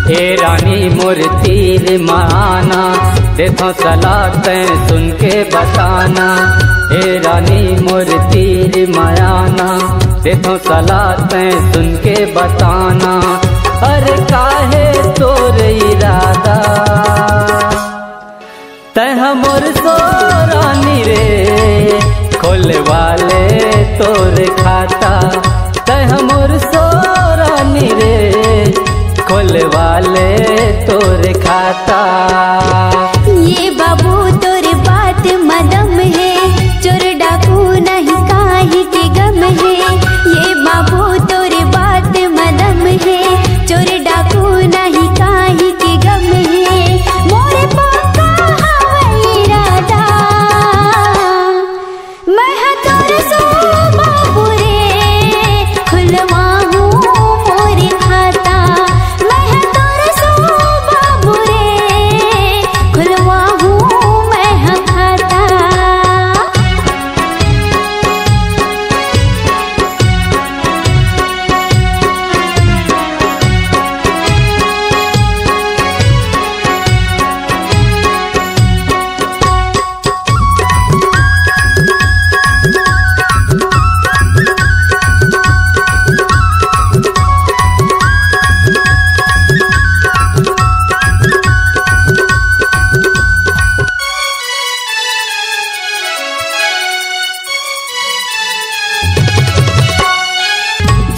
हे रानी मोर तीर माना, देखो सलाह तैं सुन के बताना। हे रानी मोर तीर मायाना, देखो सलाह तैं सुन के बताना। अरे काहे तोर इरादा, तैं मोर सो रानी रे, खोलवाले तोर खाता। तैं मोर सो रानी रे, खोलवाले तोर खाता। ये बाबू तोर बात मदम है, चोर डाकू नहीं काहे के गम है। ये बाबू तोर बात मदम है, चोर डाकू नहीं काहे के गम है। मोरे पक्का हवै इरादा, मैं तोर सो बाबू रे, खुलवाऊं मोरे खाता।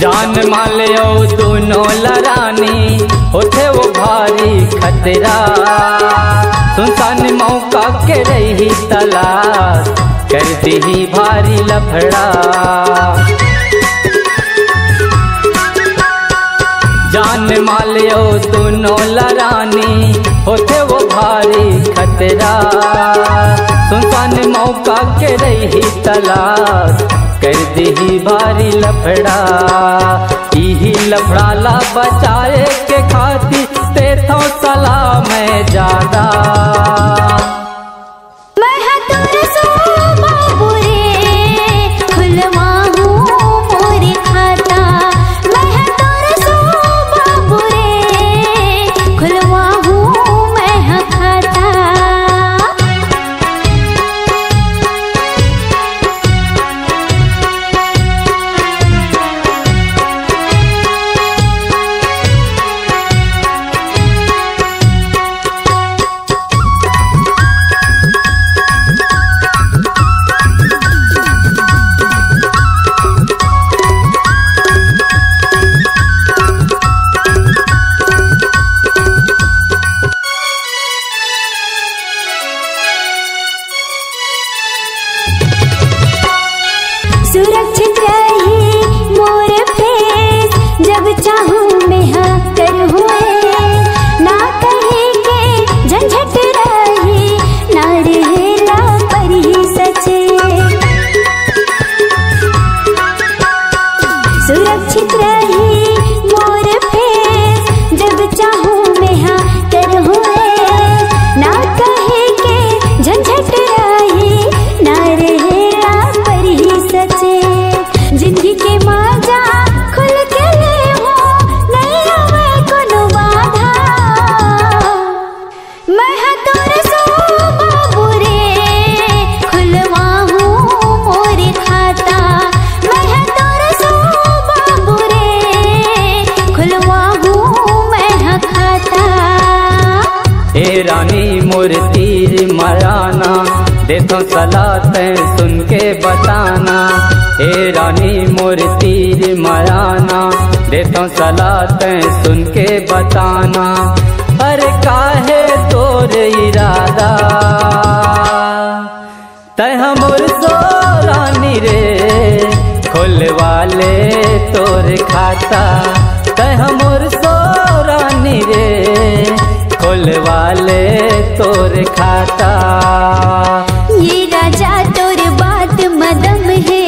जान मालियो दोनों लरानी, होठे वो भारी खतरा। सुनसान मौका के रही तलाश, कर दी भारी लफड़ा। जान मालियो दोनों लरानी, होठे वो भारी खतरा। सुनसान मौका के रही तलाश, कर दी भारी लफड़ा। यही लफड़ा ला बचाए के खाती, तेथों सलाह में ज्यादा। मैं तोर सो बाबू रे, खुलवाऊं मोरे खाता। मैं तोर सो बाबू रे, खुलवाऊं मैं खाता। सुरक्षित रही मोर फेस, जब चाहूं मैं हाँ करूँ। ना कहे के झंझट रही, ना रहेला पर ही सचे। सुरक्षित रही मोर फेस, जब चाहूं मैं हाँ करूँ। ना कहे के झंझट रही, ना रहेला पर ही सचे। जिंदगी के मजा खुल के ले हो, नहीं आवे कोनो बाधा। मैं तोर सो बाबू रे, खुलवाऊं मोरे खाता। मैं तोर सो बाबू रे, खुलवाऊं मैं खाता। हे रानी मोर तीर मराना, देखो सलाह तैं सुन के बताना। हे रानी मोर तीर मराना, देखो सलाह तैं सुन के बताना। अरे काहे तोर इरादा, तोर खाता कह मोर सोरानी रे खोलवाले तोर खाता। ये राजा तोर बात मदम है,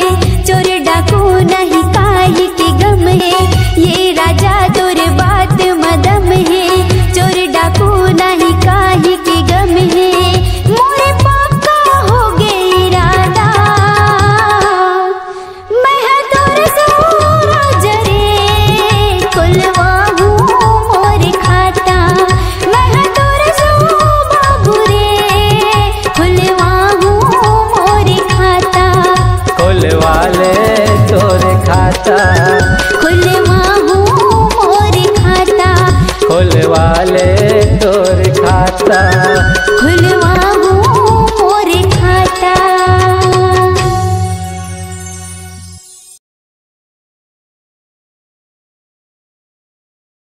चोर डाकू नहीं काहे के गम है। ये राजा तोर बात मदम है, चोर डाकू नहीं काहे के गम है। मोरे पापा हो गए इरादा, मैं तोर सोरा जरे खुलवाहूं मोर खाता। मैं तोर सो बाबू रे खुलवाहूं मोर खाता। खोलवाले तोर खाता खुलवाहूं मोर खाता। खोलवाले तोर खाता खुलवा